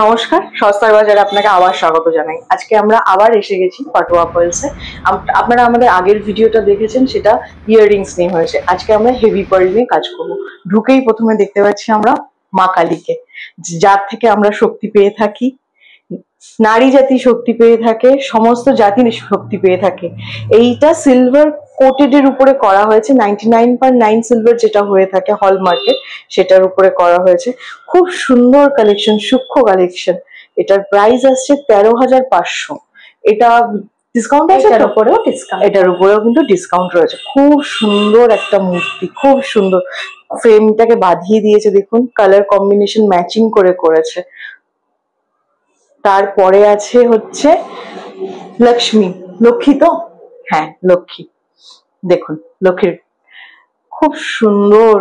নমস্কার, সস্তার বাজারে আপনাকে আবার স্বাগত জানাই। আজকে আমরা আবার এসে গেছি পাটুয়া পার্লসে। আপনারা আমাদের আগের ভিডিওটা দেখেছেন, সেটা ইয়াররিংস নিয়ে হয়েছে। আজকে আমরা হেভি পার্ল নিয়ে কাজ করব। ঢুকেই প্রথমে দেখতে পাচ্ছি আমরা মা কালীকে, যার থেকে আমরা শক্তি পেয়ে থাকি। নারী জাতি শক্তি পেয়ে থাকে, সমস্ত জাতি শক্তি পেয়ে থাকে। এইটা সিলভার কোটেড এর উপরে করা হয়েছে, 99.9 সিলভার যেটা হয়ে থাকে হলমার্কের, সেটার উপরে করা হয়েছে। খুব সুন্দর কালেকশন, সূক্ষ্ম কালেকশন। এটার প্রাইস আসছে 13,500। এটা ডিসকাউন্ট আছে, এটার উপরেও কিন্তু ডিসকাউন্ট রয়েছে। খুব সুন্দর একটা মূর্তি, খুব সুন্দর। ফ্রেমটাকে বাঁধিয়ে দিয়েছে, দেখুন কালার কম্বিনেশন ম্যাচিং করে করেছে। তারপরে আছে হচ্ছে লক্ষ্মী, লক্ষ্মী তো হ্যাঁ লক্ষ্মী, দেখুন লক্ষ্মীর খুব সুন্দর।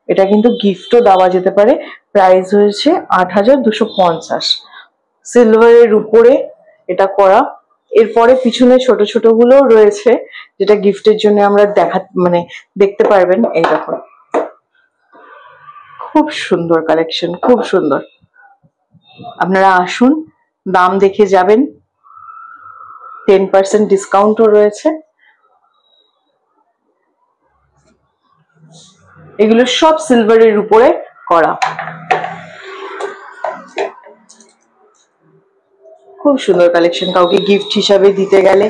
এটা কিন্তু গিফটও দেওয়া যেতে পারে। প্রাইস হয়েছে 8,250, সিলভারের উপরে এটা করা। এরপরে পিছনে ছোট ছোট গুলোও রয়েছে, যেটা গিফটের জন্য আমরা দেখতে পারবেন। এই দেখুন, খুব সুন্দর কালেকশন, খুব সুন্দর। আপনারা আসুন, দাম দেখে যাবেন। 10% ডিসকাউন্টও রয়েছে। এগুলো সব সিলভারের উপরে করা, খুব সুন্দর কালেকশন। কাউকে গিফট হিসাবে দিতে গেলে,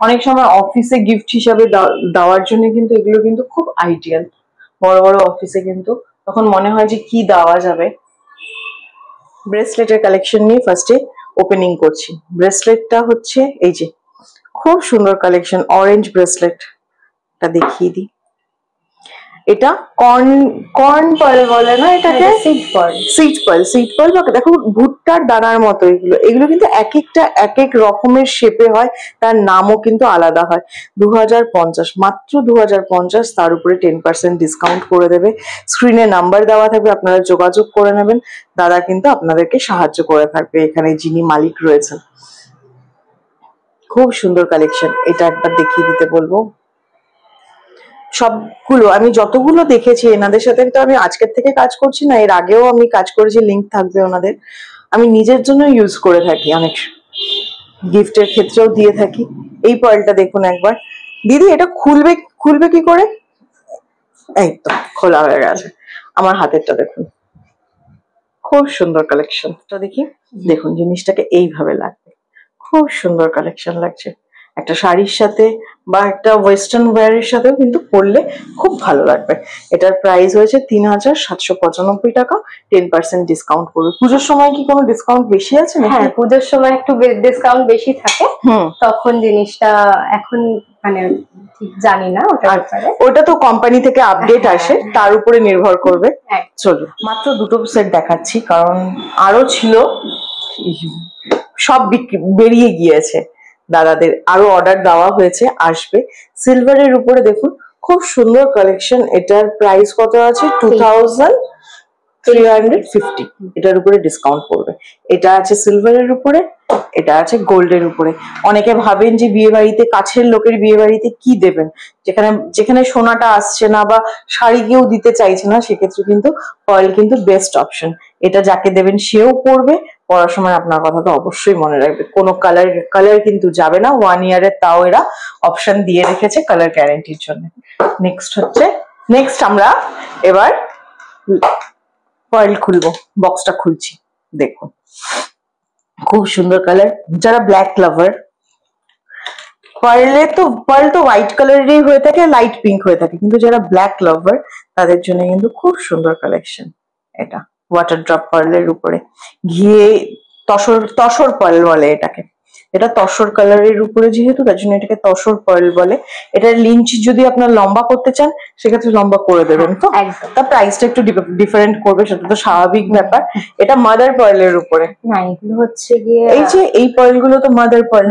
অনেক সময় অফিসে গিফট হিসাবে দেওয়ার জন্য কিন্তু এগুলো কিন্তু খুব আইডিয়াল। বড় বড় অফিসে কিন্তু তখন মনে হয় যে কি দেওয়া যাবে। ব্রেসলেটের কালেকশন নিয়ে ফার্স্টে ওপেনিং করছি। ব্রেসলেটটা হচ্ছে এই যে, খুব সুন্দর কালেকশন। অরেঞ্জ ব্রেসলেট, এটা দেখিয়ে দিই। এটা কর্ন পার্ল বলে না, এটাকে সিড পার্ল বা দেখো ভুট্টার দানার মতো। এগুলো কিন্তু এক এক রকমের শেপে হয়, তার নামও কিন্তু আলাদা হয়। 2,050, মাত্র 2,050। তার উপরে 10% ডিসকাউন্ট করে দেবে। স্ক্রিনে নাম্বার দেওয়া থাকবে, আপনারা যোগাযোগ করে নেবেন। দাদা কিন্তু আপনাদেরকে সাহায্য করে থাকবে, এখানে যিনি মালিক রয়েছেন। খুব সুন্দর কালেকশন, এটা একবার দেখিয়ে দিতে বলবো। সবগুলো আমি যতগুলো দেখেছি, এনাদের সাথে তো আমি আজকের থেকে কাজ করছি না, এর আগেও আমি কাজ করেছি, লিঙ্ক থাকবে ওনাদের। আমি নিজের জন্য ইউজ করে থাকি, অনেক গিফটের ক্ষেত্রেও দিয়ে থাকি। এই পার্লটা দেখুন একবার। দিদি এটা খুলবে কি করে? এই তো খোলা হয়ে গেছে। আমার হাতেরটা দেখুন, খুব সুন্দর কালেকশন। তো দেখি, দেখুন জিনিসটাকে এইভাবে লাগবে, খুব সুন্দর কালেকশন লাগছে। একটা শাড়ির সাথে বা একটা ওয়েস্টার্ন ওয়্যারের সাথেও কিন্তু পরলে খুব ভালো লাগবে। এটার প্রাইস হয়েছে 3,795 টাকা। 10% ডিসকাউন্ট করবে। পুজোর সময় কি কোনো ডিসকাউন্ট বেশি আছে? হ্যাঁ, পুজোর সময় একটু ডিসকাউন্ট বেশি থাকে, তখন জিনিসটা এখন মানে ঠিক জানি না ওটা তো কোম্পানি থেকে আপডেট আসে, তার উপরে নির্ভর করবে। চলো, মাত্র দুটো সেট দেখাচ্ছি, কারণ আরো ছিল, সব বেরিয়ে গিয়েছে। দাদাদের আরো অর্ডার দেওয়া হয়েছে, আসবে। সিলভারের উপরে দেখুন, খুব সুন্দর কালেকশন। এটার প্রাইস কত আছে? 2,350। এটার উপরে ডিসকাউন্ট করবে। এটা আছে সিলভারের উপরে, এটা আছে গোল্ডের উপরে। অনেকে ভাবেন যে বিয়ে বাড়িতে, কাছের লোকের বিয়ে বাড়িতে কি দেবেন, যেখানে সোনাটা আসছে না বা শাড়ি কেউ দিতে চাইছে না, সেক্ষেত্রে কিন্তু পার্ল কিন্তু বেস্ট অপশন। এটা যাকে দেবেন সেও পরবে, পরার সময় আপনার কথা তো অবশ্যই মনে রাখবে। কোনো কালার কিন্তু যাবে না। 1 ইয়ারের তাও এরা অপশন দিয়ে রেখেছে কালার গ্যারান্টির জন্য। নেক্সট আমরা এবার পার্ল খুলবো। বক্সটা খুলছি, দেখুন খুব সুন্দর কালার। যারা ব্ল্যাক লাভার, পার্ল তো হোয়াইট কালারেরই হয়ে থাকে, লাইট পিঙ্ক হয়ে থাকে, কিন্তু যারা ব্ল্যাক লাভার তাদের জন্য কিন্তু খুব সুন্দর কালেকশন। এটা ওয়াটার ড্রপ পার্লের উপরে ঘিয়ে তসর পার্ল বলে এটাকে। এটা তসর কালারের উপরে যেহেতু, তার জন্য এটাকে তসর পার্ল বলে। এটার লিঞ্চ যদি আপনার লম্বা করতে চান, সেক্ষেত্রে লম্বা করে দেবেন। তো তার প্রাইসটা একটু ডিফারেন্ট করবে, সেটা তো স্বাভাবিক ব্যাপার। এটা মাদার পার্লের উপরে। না, এগুলো হচ্ছে গিয়ে এই যে এই পার্ল গুলো তো মাদার পার্ল,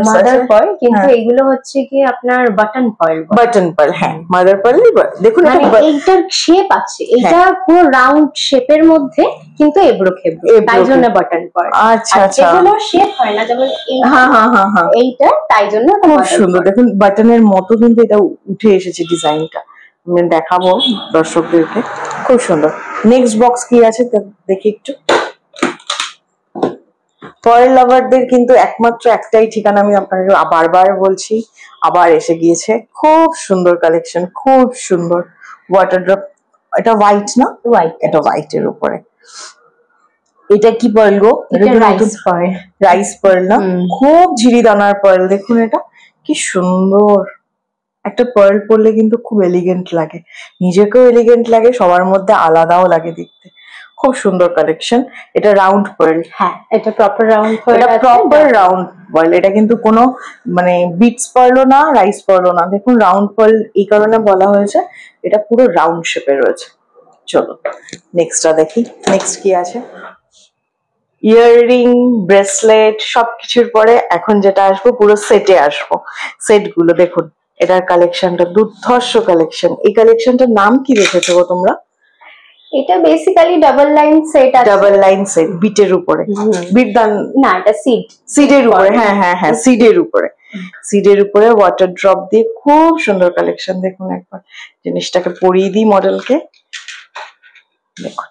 কিন্তু এগুলো হচ্ছে গিয়ে আপনার বাটন পার্ল। হ্যাঁ, মাদার পার্লই দেখুন। এইটার শেপ আছে, এটা পুরো রাউন্ড শেপের মধ্যে, কিন্তু এবড়ো খেবড়ো, তাই জন্য বাটন পার্ল। আচ্ছা আচ্ছা, এগুলো শেপ হয় না, যেমন এইটা, তাই জন্য খুব সুন্দর। দেখুন বাটনের মতো কিন্তু এটা উঠে এসেছে ডিজাইনটা। আমি দেখাবো দর্শকদেরকে, খুব সুন্দর। নেক্সট বক্স কি আছে দেখি একটু। পার্ল লাভারদের কিন্তু একমাত্র একটাই ঠিকানা, আমি আপনাকে বারবার বলছি, আবার এসে গিয়েছে। খুব সুন্দর কালেকশন, খুব সুন্দর ওয়াটার ড্রপ। এটা হোয়াইট না? হোয়াইট, এটা হোয়াইটের উপরে। এটা কি পার্ল গো? Rice pearl. রাইস পার্ল না? খুব ঝিরি দানার পার্ল। দেখুন এটা কি সুন্দর। একটা পার্ল পরলে কিন্তু খুব এলিগেন্ট লাগে, নিজেকেও এলিগেন্ট লাগে, সবার মধ্যে আলাদাও লাগে দেখতে। খুব সুন্দর কালেকশন। এটা রাউন্ড পার্ল। হ্যাঁ, এটা প্রপার রাউন্ড পার্ল। এটা প্রপার রাউন্ড পার্ল। এটা কিন্তু কোনো মানে বিটস পার্লও না, রাইস পার্লও না। দেখুন রাউন্ড পার্ল এই কারণে বলা হয়েছে, এটা পুরো রাউন্ড শেপে রয়েছে। চলো নেক্সটটা দেখি, নেক্সট কি আছে। ইয়াররিং, ব্রেসলেট সবকিছুর পরে এখন যেটা আসবো পুরো সেটে আসবো। সেট গুলো দেখুন, এটার কালেকশনটা দুর্ধর্ষ কালেকশন। এই কালেকশনটার নাম কি রেখেছো গো তোমরা? এটা বেসিক্যালি ডাবল লাইন সেট আছে। ডাবল লাইন সেট বিটের উপরে, বিট দান না, এটা সিডের উপরে। হ্যাঁ হ্যাঁ হ্যাঁ, সিডের উপরে, সিডের উপরে ওয়াটার ড্রপ দিয়ে খুব সুন্দর কালেকশন। দেখুন একবার জিনিসটাকে পরিয়ে দিই মডেলকে। দেখুন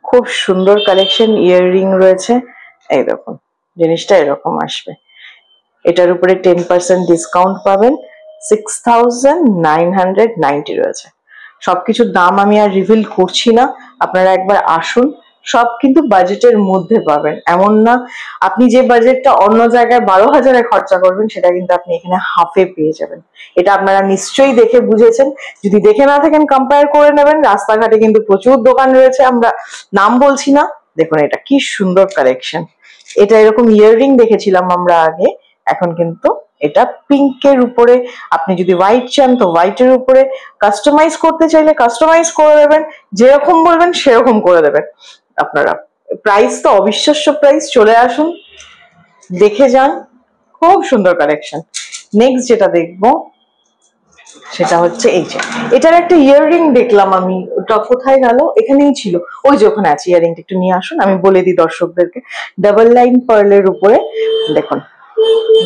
খুব সুন্দর কালেকশন। ইয়াররিং রয়েছে, এই দেখুন জিনিসটা এরকম আসবে। এটার উপরে 10% ডিসকাউন্ট পাবেন। 6990 রয়েছে। সবকিছুর দাম আমি আর রিভিল করছি না, আপনারা একবার আসুন। সব কিন্তু বাজেটের মধ্যে পাবেন, এমন না আপনি যে বাজেটটা অন্য জায়গায় 12,000-এ খরচা করবেন সেটা কিন্তু আপনি এখানে হাফে পেয়ে যাবেন। এটা আপনারা নিশ্চয়ই দেখে বুঝেছেন, যদি দেখে না থাকেন কম্পেয়ার করে নেবেন। রাস্তাঘাটে কিন্তু প্রচুর দোকান রয়েছে, আমরা নাম বলছি না। দেখুন এটা কি সুন্দর কালেকশন। এটা এরকম ইয়াররিং দেখেছিলাম আমরা আগে, এখন কিন্তু এটা পিঙ্কের উপরে। আপনি যদি হোয়াইট চান তো হোয়াইটের উপরে, কাস্টমাইজ করতে চাইলে কাস্টমাইজ করে দেবেন, যেরকম বলবেন সেরকম করে দেবেন আপনারা। প্রাইস তো অবিশ্বাস্য প্রাইস। চলে আসুন, দেখে যান, খুব সুন্দর কালেকশন। নেক্সট যেটা দেখবো সেটা হচ্ছে এই যে, এটার একটা ইয়াররিং দেখলাম আমি, ওটা কোথায় গেল? এখানেই ছিল, ওই যে ওখানে আছে। ইয়াররিংটা একটু নিয়ে আসুন, আমি বলে দিই দর্শকদেরকে। ডাবল লাইন পার্লের উপরে দেখুন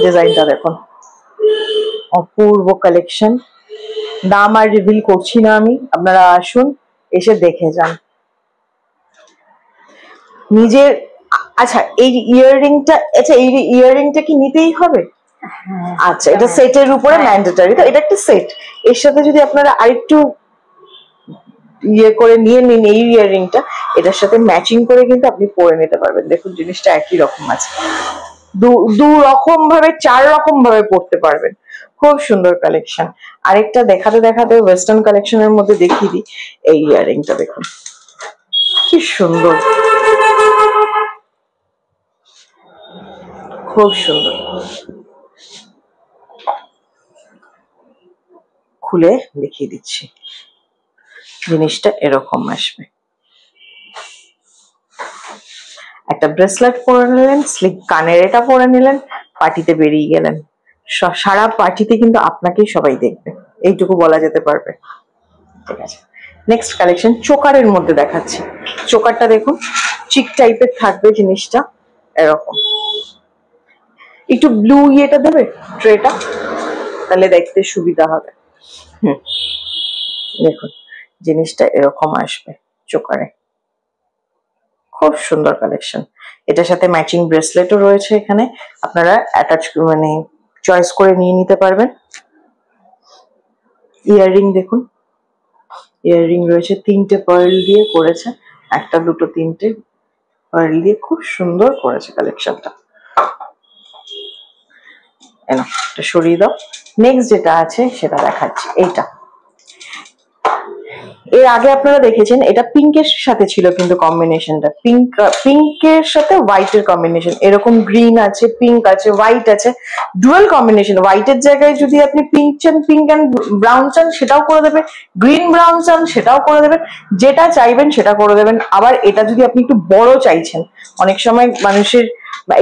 ডিজাইনটা, দেখুন অপূর্ব কালেকশন। দাম আর রিভিল করছি না আমি, আপনারা আসুন এসে দেখে যান নিজের। আচ্ছা এই ইয়াররিংটা, আচ্ছা এই ইয়াররিংটা কি নিতেই হবে? আচ্ছা এটা সেটের উপরে ম্যান্ডেটরি, তো এটা একটা সেট। এর সাথে যদি আপনারা আরেকটু ইয়ে করে নিয়ে নিন এই ইয়াররিংটা, এটার সাথে ম্যাচিং করে কিন্তু আপনি পরে নিতে পারবেন। দেখুন জিনিসটা একই রকম আছে, দু রকম ভাবে, 4 রকম ভাবে পড়তে পারবেন। খুব সুন্দর কালেকশন। আরেকটা দেখাতে দেখাতে ওয়েস্টার্ন কালেকশনের মধ্যে দেখিয়ে দিই। এই ইয়াররিংটা দেখুন কি সুন্দর, খুব সুন্দর। খুলে দেখিয়ে দিচ্ছি, জিনিসটা এরকম আসবে। একটা ব্রেসলেট পরে নিলেন, স্লিপ কানের এটা পরে নিলেন, পার্টিতে বেরিয়ে গেলেন। সারা পার্টিতে কিন্তু আপনাকেই সবাই দেখবে, এইটুকু বলা যেতে পারবে। ঠিক আছে, নেক্সট কালেকশন চোকারের মধ্যে দেখাচ্ছি। চোকারটা দেখুন চিক টাইপের থাকবে জিনিসটা এরকম। একটু ব্লু ইয়েটা দেবে ট্রেটা, তাহলে দেখতে সুবিধা হবে। দেখুন জিনিসটা এরকম আসবে চোকারে, খুব সুন্দর কালেকশন। এটার সাথে ম্যাচিং ব্রেসলেটও রয়েছে এখানে, আপনারা অ্যাটাচ মানে চয়েস করে নিয়ে নিতে পারবেন। ইয়াররিং দেখুন, ইয়াররিং রয়েছে 3টে পার্ল দিয়ে করেছে, 1টা 2টো 3টে পার্ল দিয়ে খুব সুন্দর করেছে কালেকশনটা। এটা সরিয়ে দাও। নেক্সট যেটা আছে সেটা দেখাচ্ছি। এইটা এর আগে আপনারা দেখেছেন, এটা পিঙ্কের সাথে ছিল কিন্তু কম্বিনেশনটা, পিঙ্কের সাথে হোয়াইটের কম্বিনেশন। এরকম গ্রিন আছে, পিঙ্ক আছে, হোয়াইট আছে, ডুয়াল কম্বিনেশন। হোয়াইটের জায়গায় যদি আপনি পিঙ্ক চান, পিঙ্ক অ্যান্ড ব্রাউন চান সেটাও করে দেবে, গ্রিন ব্রাউন চান সেটাও করে দেবেন, যেটা চাইবেন সেটা করে দেবেন। আবার এটা যদি আপনি একটু বড় চাইছেন, অনেক সময় মানুষের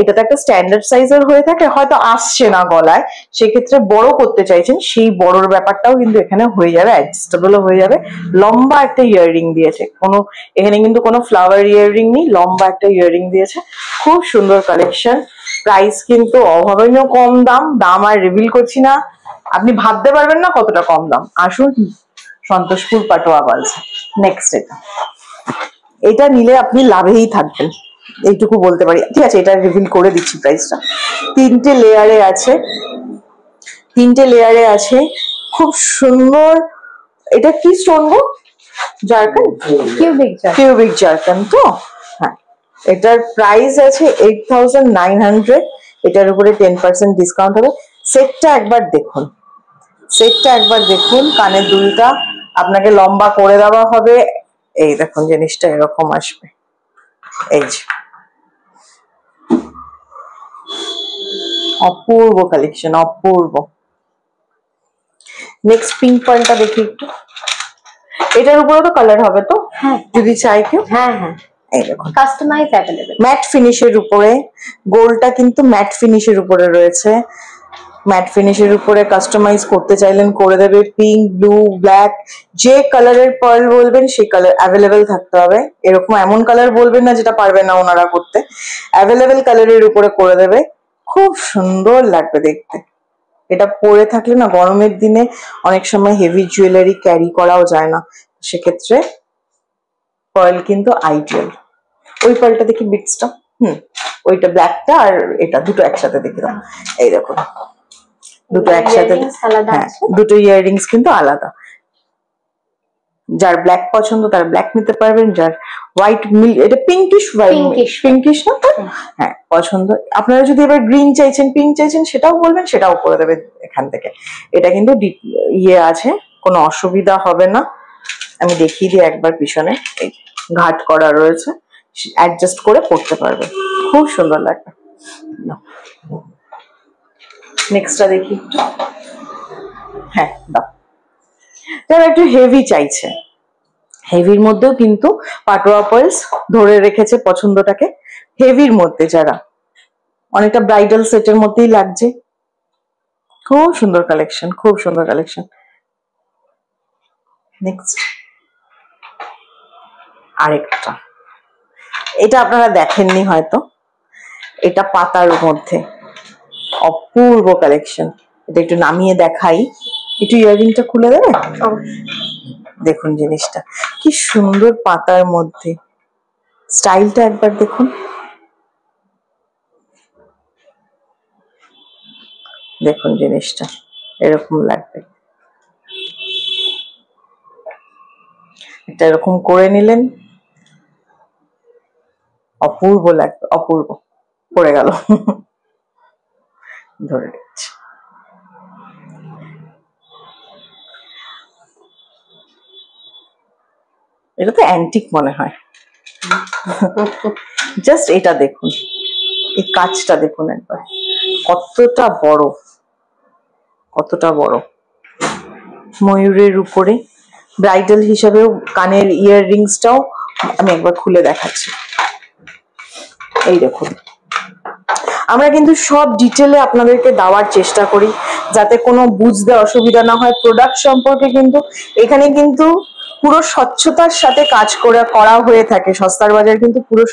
এটা তো একটা স্ট্যান্ডার্ড সাইজের হয়ে থাকে, হয়তো আসছে না গলায়, সেক্ষেত্রে বড় করতে চাইছেন, সেই বড়র ব্যাপারটাও কিন্তু এখানে হয়ে যাবে, অ্যাডজাস্টেবলও হয়ে যাবে। লম্বা একটা ইয়াররিং দিয়েছে, এখানে কিন্তু কোনো ফ্লাওয়ার ইয়াররিং নেই, লম্বা একটা ইয়াররিং দিয়েছে। খুব সুন্দর কালেকশন। প্রাইস কিন্তু অভাবনীয় কম দাম, দাম আর রিভিল করছি না, আপনি ভাবতে পারবেন না কতটা কম দাম। আসুন সন্তোষপুর পাটোয়া পালস। নেক্সট এটা নিলে আপনি লাভেই থাকবেন। এইটুকু বলতে পারি। ঠিক আছে, এটা রিভিল করে দিচ্ছি প্রাইসটা। 3টে লেয়ারে আছে, খুব সুন্দর। এটা কি স্টোন গো? জারকান, কিউবিক জারকান তো। হ্যাঁ, এটার প্রাইস আছে 8,900। এটার উপরে 10% ডিসকাউন্ট হবে। সেটটা একবার দেখুন, কানের দুলটা আপনাকে লম্বা করে দেওয়া হবে। এই দেখুন জিনিসটা এরকম আসবে, এই যে অপূর্ব কালেকশন, অপূর্ব। নেক্সট পিঙ্ক পার্লটা দেখি একটু। এটার উপরে তো কালার হবে তো? হ্যাঁ, যদি চাই কেউ। হ্যাঁ হ্যাঁ, এই দেখুন কাস্টমাইজ অ্যাভেলেবল। ম্যাট ফিনিশের উপরে, গোলটা কিন্তু ম্যাট ফিনিশের উপরে রয়েছে। ম্যাট ফিনিশের উপরে কাস্টমাইজ করতে চাইলেন করে দেবে। পিঙ্ক, ব্লু, ব্ল্যাক, যে কালারের পার্ল বলবেন সেই কালার অ্যাভেলেবেল থাকতে হবে। এরকম এমন কালার বলবেন না যেটা পারবে না ওনারা করতে, অ্যাভেলেবেল কালারের উপরে করে দেবে। খুব সুন্দর লাগবে দেখতে। এটা পরে থাকলে না গরমের দিনে অনেক সময় হেভি জুয়েলারি ক্যারি করাও যায় না, সেক্ষেত্রে পার্ল কিন্তু আইডিয়াল। ওই পার্লটা দেখি বিটসটা, ওইটা ব্ল্যাকটা আর এটা দুটো একসাথে দেখে দাও। এই দেখুন দুটো একসাথে, হ্যাঁ দুটো ইয়াররিংস কিন্তু আলাদা। যার ব্ল্যাক পছন্দ তার ব্ল্যাক নিতে পারবেন, যার হোয়াইট মিল, এটা পিঙ্কিশ না তো? হ্যাঁ পছন্দ। আপনারা যদি এবার গ্রিন চাইছেন, পিঙ্ক চাইছেন, সেটাও বলবেন, সেটাও করে দেবে এখান থেকে। এটা কিন্তু ইয়ে আছে, কোনো অসুবিধা হবে না। আমি দেখিয়ে দিই একবার পিছনে, এই ঘাট করা রয়েছে, অ্যাডজাস্ট করে পড়তে পারবে, খুব সুন্দর লাগবে। নেক্সটটা দেখি। হ্যাঁ দাও। যারা একটু হেভি চাইছে, হেভির মধ্যেও কিন্তু পাটোয়া পার্লস ধরে রেখেছে পছন্দটাকে। হেভির মধ্যে যারা, অনেকটা ব্রাইডাল সেটের মধ্যেই লাগছে, খুব সুন্দর কালেকশন, খুব সুন্দর কালেকশন। নেক্সট আরেকটা, এটা আপনারা দেখেননি হয়তো, এটা পাতার মধ্যে অপূর্ব কালেকশন। এটা একটু নামিয়ে দেখাই, একটু ইয়াররিংটা খুলে দেবে। দেখুন জিনিসটা কি সুন্দর, পাতার মধ্যে স্টাইলটা একবার দেখুন। দেখুন জিনিসটা এরকম লাগবে, এটা এরকম করে নিলেন, অপূর্ব লাগবে, অপূর্ব। পড়ে গেল, ধরে নিচ্ছি। এটা তো অ্যান্টিক মনে হয়। জাস্ট এটা দেখুন, এই কাজটা দেখুন একবার, কতটা বড়, কতটা বড়। ময়ূরের উপরে ব্রাইডাল হিসাবেও কানের ইয়াররিংসটাও আমি একবার খুলে দেখাচ্ছি। এই দেখুন, আমরা কিন্তু সব ডিটেলে আপনাদেরকে দেওয়ার চেষ্টা করি যাতে কোনো বুঝতে অসুবিধা না হয়। প্রোডাক্ট সম্পর্কে কিন্তু এখানে কিন্তু পুরো স্বচ্ছতার সাথে কাজ করা হয়ে থাকে। সস্তার বাজার কিন্তু পুরো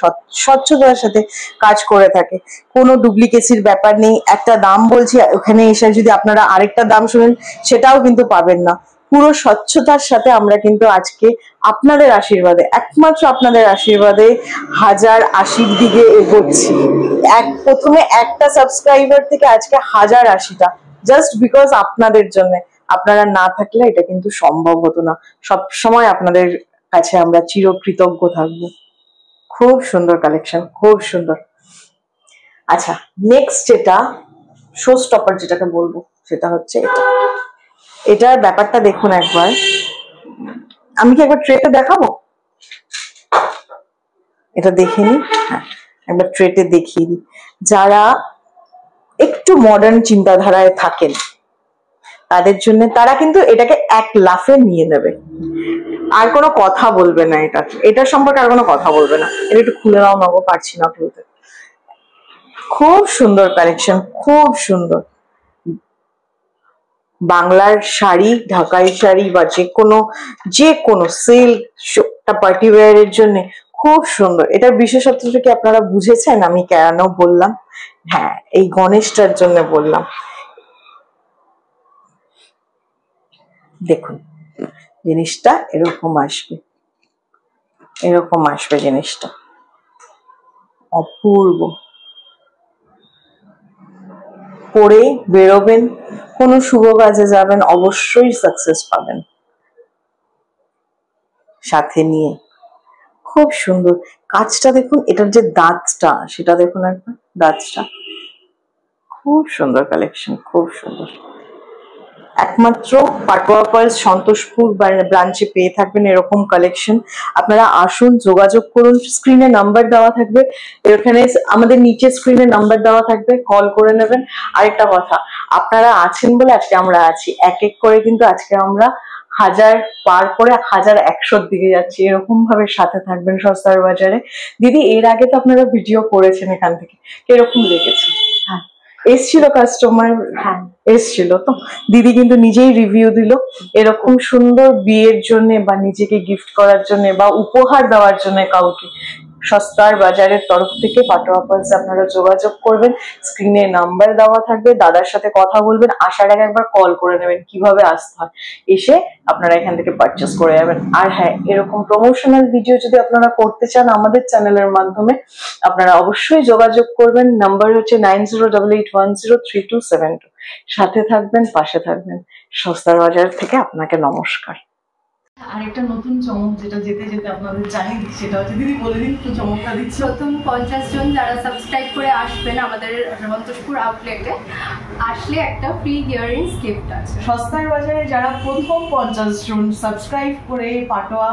স্বচ্ছতার সাথে কাজ করে থাকে, কোনো ডুপ্লিকেসির ব্যাপার নেই। একটা দাম বলছি, ওখানে এসে যদি আপনারা আরেকটা দাম শুনেন সেটাও কিন্তু পাবেন না। পুরো স্বচ্ছতার সাথে আমরা কিন্তু আজকে আপনাদের আশীর্বাদে, একমাত্র আপনাদের আশীর্বাদে 1080-র দিকে এগোচ্ছি। প্রথমে একটা সাবস্ক্রাইবার থেকে আজকে 1080টা, জাস্ট বিকজ আপনাদের জন্য। আপনারা না থাকলে এটা কিন্তু সম্ভব হতো না। সব সময় আপনাদের কাছে আমরা চিরকৃতজ্ঞ থাকবো। খুব সুন্দর কালেকশন, খুব সুন্দর। আচ্ছা নেক্সট যেটা শো স্টপার যেটাকে বলবো, সেটা হচ্ছে এটা। এটার ব্যাপারটা দেখুন একবার। আমি কি একবার ট্রেতে দেখাবো? এটা দেখে নি, হ্যাঁ একবার ট্রেতে দেখিয়ে দিই। যারা একটু মডার্ন চিন্তাধারায় থাকেন তাদের জন্য, তারা কিন্তু এটাকে এক লাফে নিয়ে নেবে, আর কোনো কথা বলবে না। এটার সম্পর্কে আর কোনো কথা বলবে না। এটা একটু খুলে নাও, নেবো পারছি না খুলতে। খুব সুন্দর কালেকশন, খুব সুন্দর। বাংলার শাড়ি, ঢাকাই শাড়ি বা যে কোনো সিল্ক পার্টি ওয়্যারের জন্য খুব সুন্দর। এটার বিশেষত্বটা কি আপনারা বুঝেছেন আমি কেন বললাম? হ্যাঁ, এই গণেশটার জন্য বললাম। দেখুন জিনিসটা এরকম আসবে, এরকম আসবে জিনিসটা। অপূর্ব। পরে বেরোবেন, কোনো শুভ কাজে যাবেন, অবশ্যই সাকসেস পাবেন সাথে নিয়ে। খুব সুন্দর কাজটা দেখুন, এটার যে দাঁতটা সেটা দেখুন একবার, দাঁতটা খুব সুন্দর কালেকশন, খুব সুন্দর। একমাত্র পাটোয়া পার্লস সন্তোষপুর ব্রাঞ্চে পেয়ে থাকবেন এরকম কালেকশন। আপনারা আসুন, যোগাযোগ করুন, স্ক্রিনে নাম্বার দেওয়া থাকবে, এখানে আমাদের নিচে স্ক্রিনে নাম্বার দেওয়া থাকবে, কল করে নেবেন। আরেকটা কথা, আপনারা আছেন বলে আজকে আমরা আছি, এক এক করে কিন্তু আজকে আমরা 1000 পার করে 1100 দিকে যাচ্ছি, এরকম ভাবে সাথে থাকবেন সস্তার বাজারে। দিদি এর আগে তো আপনারা ভিডিও করেছেন এখান থেকে, কিরকম লেগেছে? হ্যাঁ, এসছিল কাস্টমার, হ্যাঁ এসছিল, তো দিদি কিন্তু নিজেই রিভিউ দিল। এরকম সুন্দর বিয়ের জন্য বা নিজেকে গিফট করার জন্য বা উপহার দেওয়ার জন্য কাউকে সস্তার বাজারের তরফ থেকে পাটোয়া পার্লসে আপনারা যোগাযোগ করবেন, স্ক্রিনে নাম্বার দেওয়া থাকবে, দাদার সাথে কথা বলবেন, আসার আগে একবার কল করে নেবেন কিভাবে আসতে হয়, এসে আপনারা এখান থেকে পারচেস করে যাবেন। আর হ্যাঁ, এরকম প্রমোশনাল ভিডিও যদি আপনারা করতে চান আমাদের চ্যানেলের মাধ্যমে, আপনারা অবশ্যই যোগাযোগ করবেন। নাম্বার হচ্ছে 9088103272। সাথে থাকবেন, পাশে থাকবেন। সস্তার বাজার থেকে আপনাকে নমস্কার। আরেকটা নতুন চমক যেটা যেতে যেতে আপনাদের জানিয়ে দিচ্ছি, সেটা হচ্ছে দিদি বলে দিন একটু চমকটা দিচ্ছি। প্রথম 50 জন যারা সাবস্ক্রাইব করে আসবেন আমাদের সন্তোষপুর আউটলেটে, আসলে একটা ফ্রি ইয়াররিংস গিফট আছে। সস্তার বাজারে যারা প্রথম 50 জন সাবস্ক্রাইব করে পাটোয়া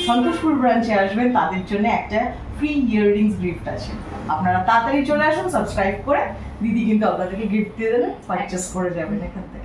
সন্তোষপুর ব্রাঞ্চে আসবেন তাদের জন্য একটা ফ্রি ইয়াররিংস গিফট আছে। আপনারা তাড়াতাড়ি চলে আসুন সাবস্ক্রাইব করে, দিদি কিন্তু আপনাদেরকে গিফট দিয়ে দেবেন, পারচেস করে যাবেন এখান থেকে।